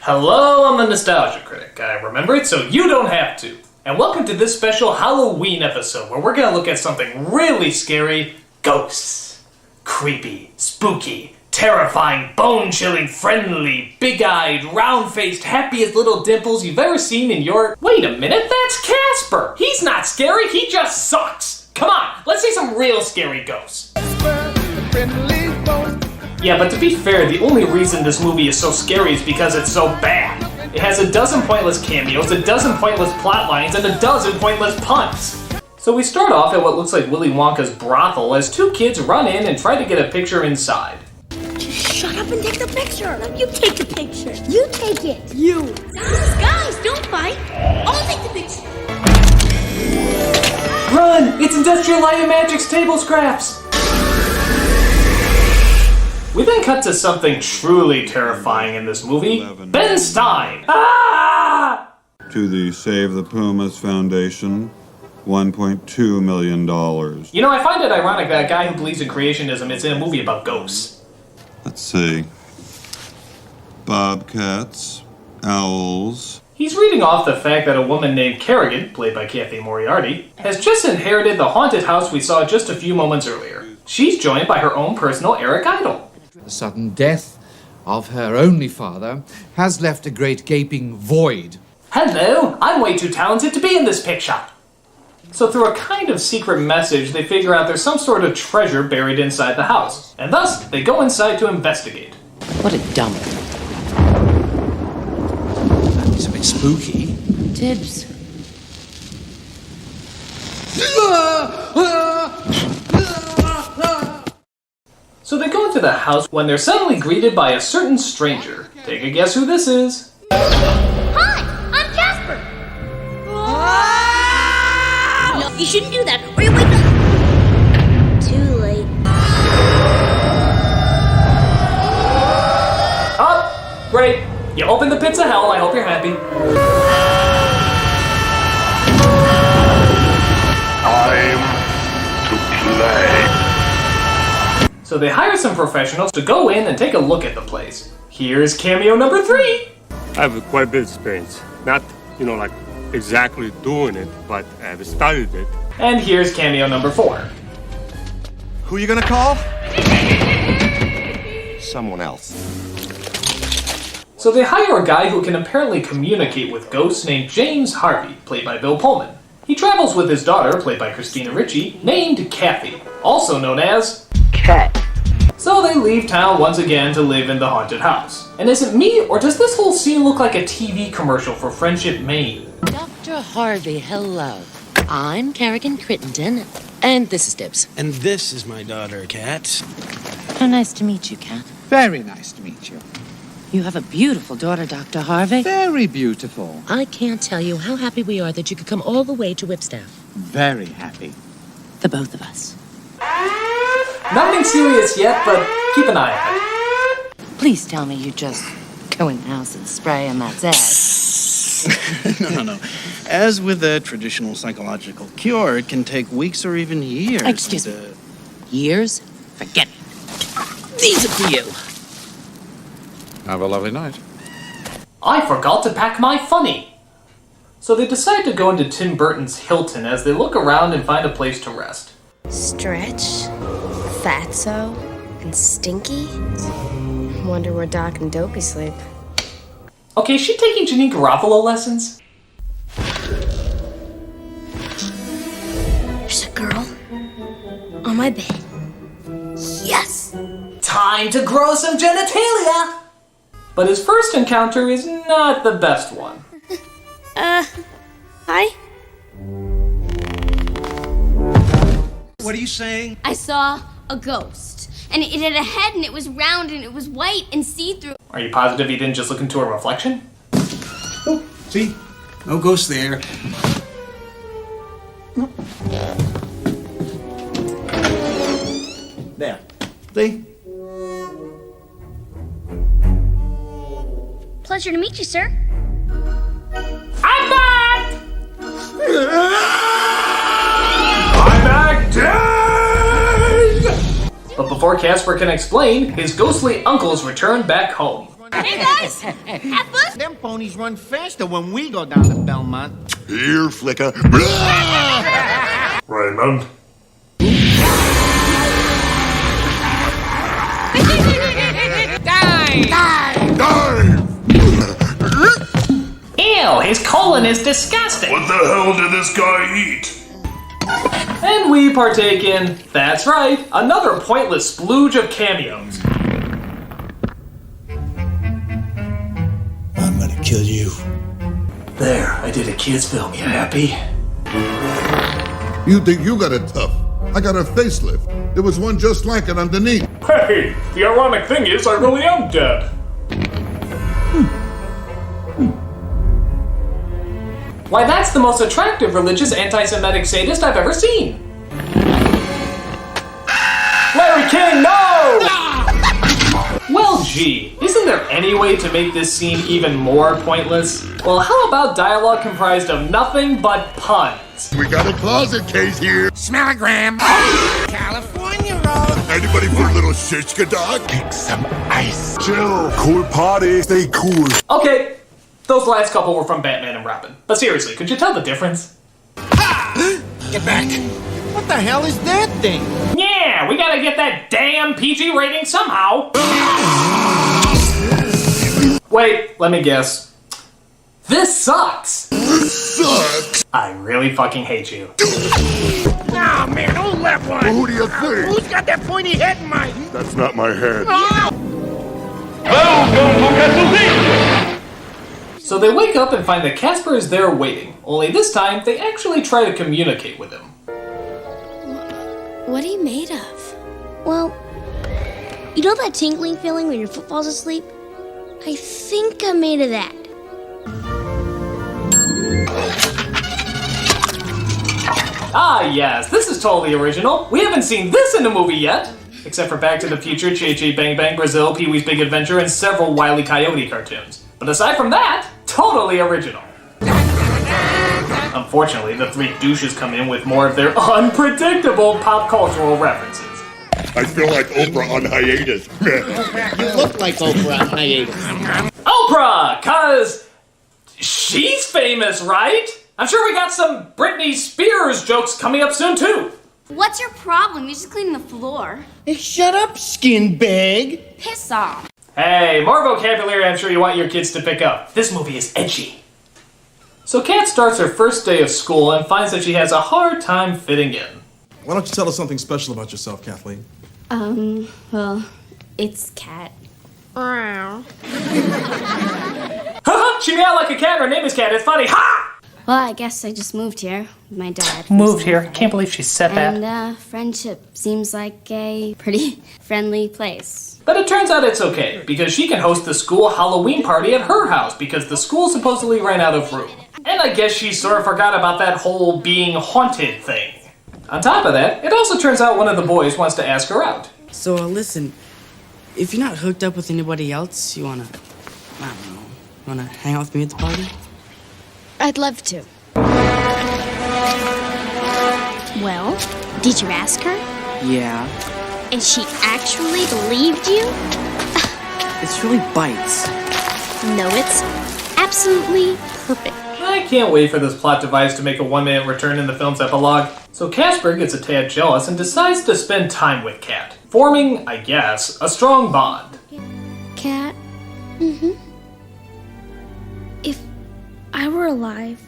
Hello, I'm the Nostalgia Critic. I remember it so you don't have to. And welcome to this special Halloween episode where we're gonna look at something really scary, ghosts. Creepy, spooky, terrifying, bone-chilling, friendly, big-eyed, round-faced, happy as little dimples you've ever seen in your... Wait a minute, that's Casper! He's not scary, he just sucks! Come on, let's see some real scary ghosts. Yeah, but to be fair, the only reason this movie is so scary is because it's so bad. It has a dozen pointless cameos, a dozen pointless plot lines, and a dozen pointless puns. So we start off at what looks like Willy Wonka's brothel as two kids run in and try to get a picture inside. Just shut up and take the picture. No, you take the picture. You take it. You. Guys, don't fight. I'll take the picture. Run! It's Industrial Light and Magic's table scraps! We then cut to something truly terrifying in this movie. Ben Stein! Ah! To the Save the Pumas Foundation, $1.2 million. You know, I find it ironic that a guy who believes in creationism is in a movie about ghosts. Let's see. Bobcats, owls. He's reading off the fact that a woman named Kerrigan, played by Kathy Moriarty, has just inherited the haunted house we saw just a few moments earlier. She's joined by her own personal Eric Idle. The sudden death of her only father has left a great gaping void. Hello, I'm way too talented to be in this picture. So through a kind of secret message, they figure out there's some sort of treasure buried inside the house, and thus they go inside to investigate. What a dump. It's a bit spooky. Tibbs. So they go into the house when they're suddenly greeted by a certain stranger. Take a guess who this is. Hi, I'm Casper. No, you shouldn't do that, or you'll wake up. Too late. Oh, great. You opened the pits of hell. I hope you're happy. Time to play. So they hire some professionals to go in and take a look at the place. Here's cameo number 3. I have quite a bit of experience. Not, like exactly doing it, but I've studied it. And here's cameo number 4. Who you gonna call? Someone else. So they hire a guy who can apparently communicate with ghosts named James Harvey, played by Bill Pullman. He travels with his daughter, played by Christina Ricci, named Kathy, also known as... Cat. So they leave town once again to live in the haunted house. And is it me, or does this whole scene look like a TV commercial for Friendship Maine? Dr. Harvey, hello. I'm Kerrigan Crittenden, and this is Tibbs. And this is my daughter, Kat. How nice to meet you, Kat. Very nice to meet you. You have a beautiful daughter, Dr. Harvey. Very beautiful. I can't tell you how happy we are that you could come all the way to Whipstaff. Very happy. The both of us. Nothing serious yet, but keep an eye on it. Please tell me you just go in the house and spray and that's it. No. As with a traditional psychological cure, it can take weeks or even years. Excuse me. Years? Forget it. These are for you. Have a lovely night. I forgot to pack my funny. So they decide to go into Tim Burton's Hilton as they look around and find a place to rest. Stretch, Fatso, and Stinky. Wonder where Doc and Dopey sleep. Okay, is she taking Janine Garofalo lessons? There's a girl on my bed. Yes! Time to grow some genitalia! But his first encounter is not the best one. Hi? What are you saying? I saw a ghost. And it had a head and it was round and it was white and see-through. Are you positive he didn't just look into a reflection? Oh, see? No ghost there. There. See? Pleasure to meet you, sir. I'm back! I'm back dead! But before Casper can explain, his ghostly uncles return back home. Hey guys, have fun. Them ponies run faster when we go down to Belmont. Here, Flicker. Raymond. Ew, his colon is disgusting. What the hell did this guy eat? And we partake in, that's right, another pointless splooge of cameos. I'm gonna kill you. There, I did a kid's film, you happy? You think you got it tough? I got a facelift. There was one just like it underneath. Hey, the ironic thing is I really am dead. Why, that's the most attractive religious anti-Semitic sadist I've ever seen. Larry King, no! Well, gee, isn't there any way to make this scene even more pointless? Well, how about dialogue comprised of nothing but puns? We got a closet case here. Smellogram. California roll. Anybody for a little shishka dog? Take some ice. Chill. Cool party. Stay cool. Okay, those last couple were from Batman and Robin. But seriously, could you tell the difference? Get back. What the hell is that thing? Yeah, we gotta get that damn PG rating somehow. Wait, let me guess. This sucks. Sucks. I really fucking hate you. Nah, man, who left one? Who do you think? Who's got that pointy head in my... That's not my head. So they wake up and find that Casper is there waiting, only this time they actually try to communicate with him. What are you made of? Well, you know that tingling feeling when your foot falls asleep? I think I'm made of that. Ah yes, this is totally original. We haven't seen this in a movie yet. Except for Back to the Future, Chi-Chi Bang Bang, Brazil, Pee-wee's Big Adventure, and several Wile E. Coyote cartoons. But aside from that, totally original. Unfortunately, the three douches come in with more of their unpredictable pop cultural references. I feel like Oprah on hiatus. You look like Oprah on hiatus. Oprah! 'Cause she's famous, right? I'm sure we got some Britney Spears jokes coming up soon, too. What's your problem? You're just cleaning the floor. Hey, shut up, skin bag. Piss off. Hey, more vocabulary I'm sure you want your kids to pick up. This movie is edgy. So Kat starts her first day of school and finds that she has a hard time fitting in. Why don't you tell us something special about yourself, Kathleen? Well, it's Kat. Haha, she meowed like a cat, her name is Kat, it's funny, ha! Well, I guess I just moved here with my dad. Moved here, can't believe she said that. And, friendship seems like a pretty friendly place. But it turns out it's okay, because she can host the school Halloween party at her house, because the school supposedly ran out of room. And I guess she sort of forgot about that whole being haunted thing. On top of that, it also turns out one of the boys wants to ask her out. So, listen, if you're not hooked up with anybody else, you wanna, I don't know, wanna hang out with me at the party? I'd love to. Well, did you ask her? Yeah. And she actually believed you? It's really bites. No, it's absolutely perfect. I can't wait for this plot device to make a 1-minute return in the film's epilogue. So Casper gets a tad jealous and decides to spend time with Kat, forming, I guess, a strong bond. Kat? Mm-hmm. If I were alive,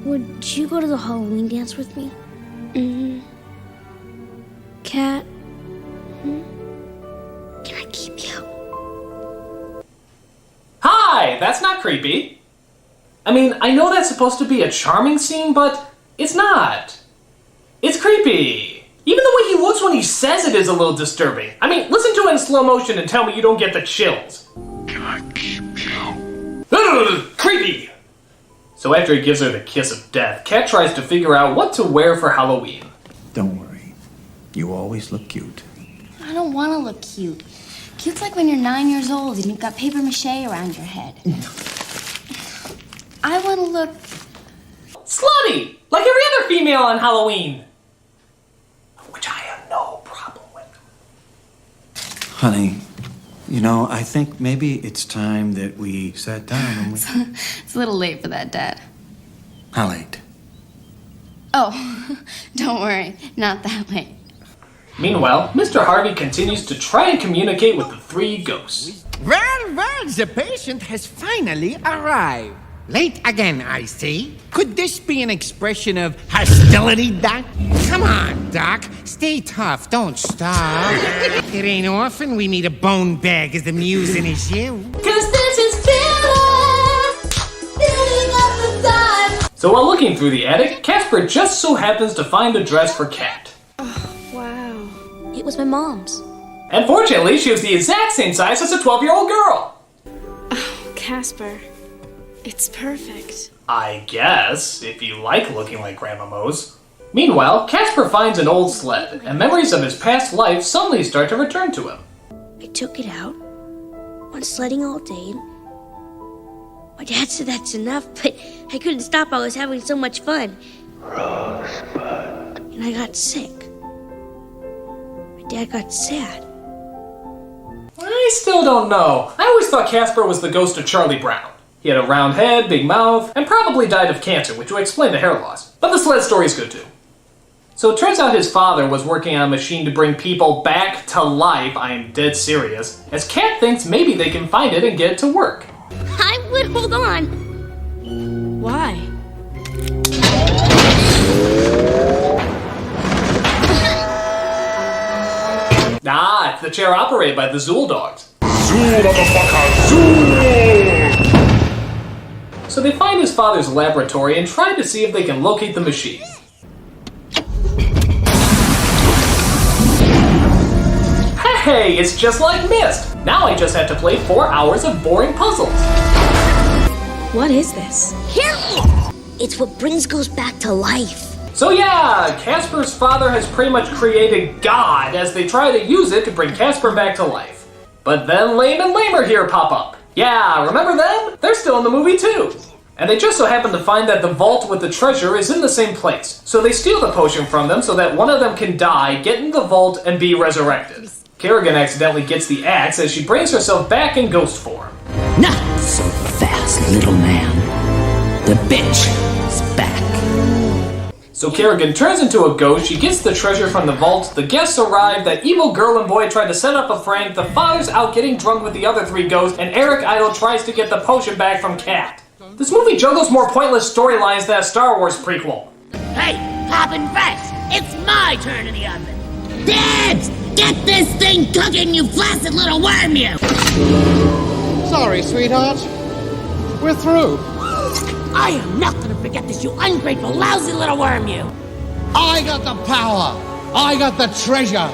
would you go to the Halloween dance with me? Mm-hmm. Kat? Can I keep you? Hi! That's not creepy. I mean, I know that's supposed to be a charming scene, but it's not. It's creepy. Even the way he looks when he says it is a little disturbing. I mean, listen to it in slow motion and tell me you don't get the chills. Can I keep you? Ugh, creepy! So after he gives her the kiss of death, Kat tries to figure out what to wear for Halloween. Don't worry. You always look cute. I don't want to look cute. Cute's like when you're 9 years old and you've got paper mache around your head. I want to look... slutty! Like every other female on Halloween! Which I have no problem with. Honey, You know, I think maybe it's time that we sat down and we... It's a little late for that, Dad. How late? Oh, don't worry. Not that late. Meanwhile, Mr. Harvey continues to try and communicate with the three ghosts. Well, the patient has finally arrived. Late again, I see. Could this be an expression of hostility, Doc? Come on, Doc. Stay tough. Don't stop. It ain't often we meet a bone bag as amusing as you. 'Cause this is filling up the time. So while looking through the attic, Casper just so happens to find a dress for Kat. Wow. It was my mom's. And fortunately, she was the exact same size as a 12-year-old girl. Casper, it's perfect. I guess, if you like looking like Grandma Moe's. Meanwhile, Casper finds an old sled, and memories of his past life suddenly start to return to him. I took it out, went sledding all day. My dad said that's enough, but I couldn't stop. I was having so much fun. Rosebud. And I got sick. My dad got sad. I still don't know. I always thought Casper was the ghost of Charlie Brown. He had a round head, big mouth, and probably died of cancer, which would explain the hair loss. But the sled story's good too. So it turns out his father was working on a machine to bring people back to life, I am dead serious, as Kat thinks maybe they can find it and get it to work. I would hold on. Why? Ah, it's the chair operated by the Zool dogs. Zool, motherfucker, Zool! So they find his father's laboratory and try to see if they can locate the machine. Hey, it's just like Myst! Now I just have to play 4 hours of boring puzzles. What is this? Careful! It's what brings ghosts back to life. So yeah, Casper's father has pretty much created God as they try to use it to bring Casper back to life. But then Lame and Lamer here pop up. Yeah, remember them? They're still in the movie too. And they just so happen to find that the vault with the treasure is in the same place. So they steal the potion from them so that one of them can die, get in the vault, and be resurrected. Kerrigan accidentally gets the axe as she brings herself back in ghost form. Not so fast, little man. The bitch is back. So Kerrigan turns into a ghost, she gets the treasure from the vault, the guests arrive, that evil girl and boy try to set up a prank, the father's out getting drunk with the other 3 ghosts, and Eric Idle tries to get the potion back from Kat. This movie juggles more pointless storylines than a Star Wars prequel. Hey, poppin' fast. It's my turn in the oven. Dibs! Get this thing cooking, you flaccid little worm, you! Sorry, sweetheart. We're through. I am not gonna forget this, you ungrateful, lousy little worm, you! I got the power. I got the treasure.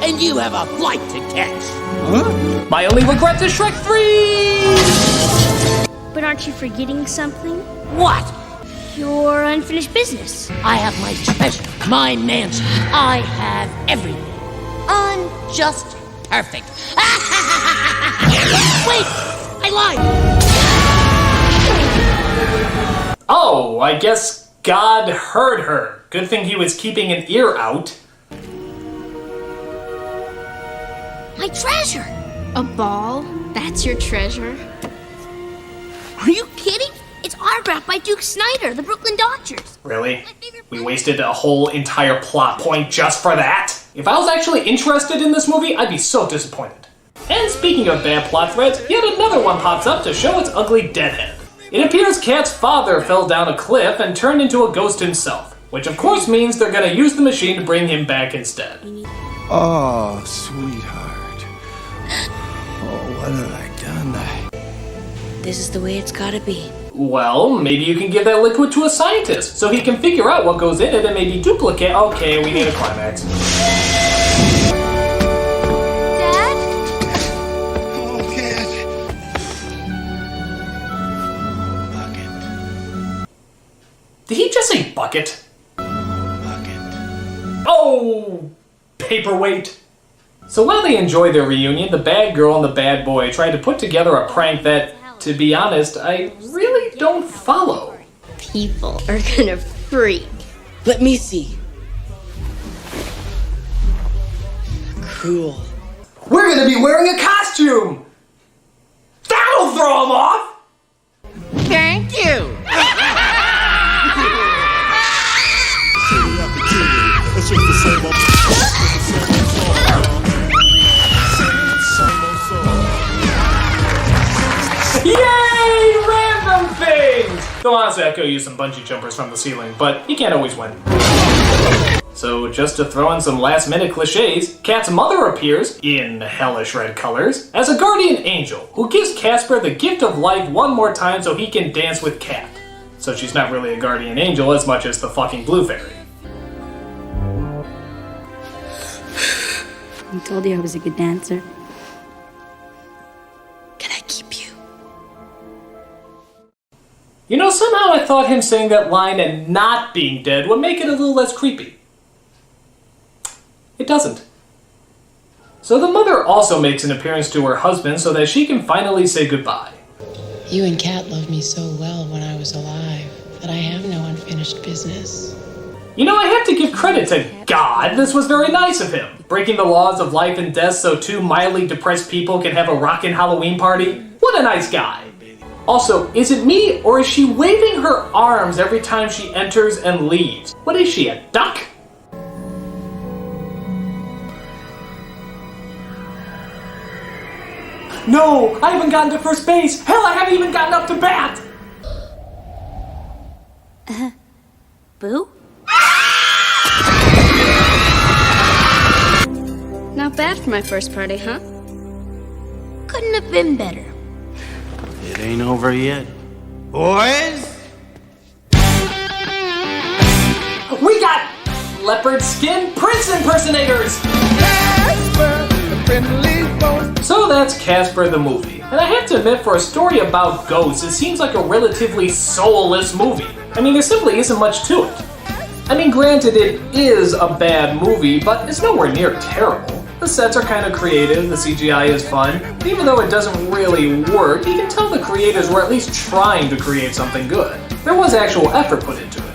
And you have a flight to catch. Huh? My only regret is Shrek 3! But aren't you forgetting something? What? Your unfinished business. I have my treasure, my mansion. I have everything. I'm just perfect. Wait! I lied! Oh, I guess God heard her. Good thing he was keeping an ear out. My treasure! A ball? That's your treasure? Are you kidding? It's autographed by Duke Snyder, the Brooklyn Dodgers. Really? We wasted a whole entire plot point just for that? If I was actually interested in this movie, I'd be so disappointed. And speaking of bad plot threads, yet another one pops up to show its ugly deadhead. It appears Kat's father fell down a cliff and turned into a ghost himself, which of course means they're gonna use the machine to bring him back instead. Oh, sweetheart. Oh, what have I done? This is the way it's gotta be. Well, maybe you can give that liquid to a scientist, so he can figure out what goes in it and maybe duplicate. Okay, we need a climax. Dad? Oh, Kat. Did he just say bucket? Bucket. Oh, paperweight. So while they enjoy their reunion, the bad girl and the bad boy try to put together a prank that, to be honest, I really don't follow. People are gonna freak. Let me see. cool. We're gonna be wearing a costume! That'll throw him off! Thank you! Yay! Random things! Though honestly, I could use some bungee jumpers from the ceiling, but you can't always win. So, just to throw in some last-minute cliches, Kat's mother appears, in hellish red colors, as a guardian angel who gives Casper the gift of life one more time so he can dance with Kat. So she's not really a guardian angel as much as the fucking blue fairy. I told you I was a good dancer. You know, somehow I thought him saying that line and not being dead would make it a little less creepy. It doesn't. So the mother also makes an appearance to her husband so that she can finally say goodbye. You and Kat loved me so well when I was alive that I have no unfinished business. You know, I have to give credit to God. This was very nice of him. Breaking the laws of life and death so two mildly depressed people can have a rockin' Halloween party. What a nice guy. Also, is it me, or is she waving her arms every time she enters and leaves? What is she, a duck? No, I haven't gotten to first base. Hell, I haven't even gotten up to bat. Boo? Not bad for my first party, huh? Couldn't have been better. It ain't over yet. Boys? We got leopard skin prince impersonators! So that's Casper the movie. And I have to admit, for a story about ghosts, it seems like a relatively soulless movie. I mean, there simply isn't much to it. I mean, granted, it is a bad movie, but it's nowhere near terrible. The sets are kind of creative, the CGI is fun. Even though it doesn't really work, you can tell the creators were at least trying to create something good. There was actual effort put into it.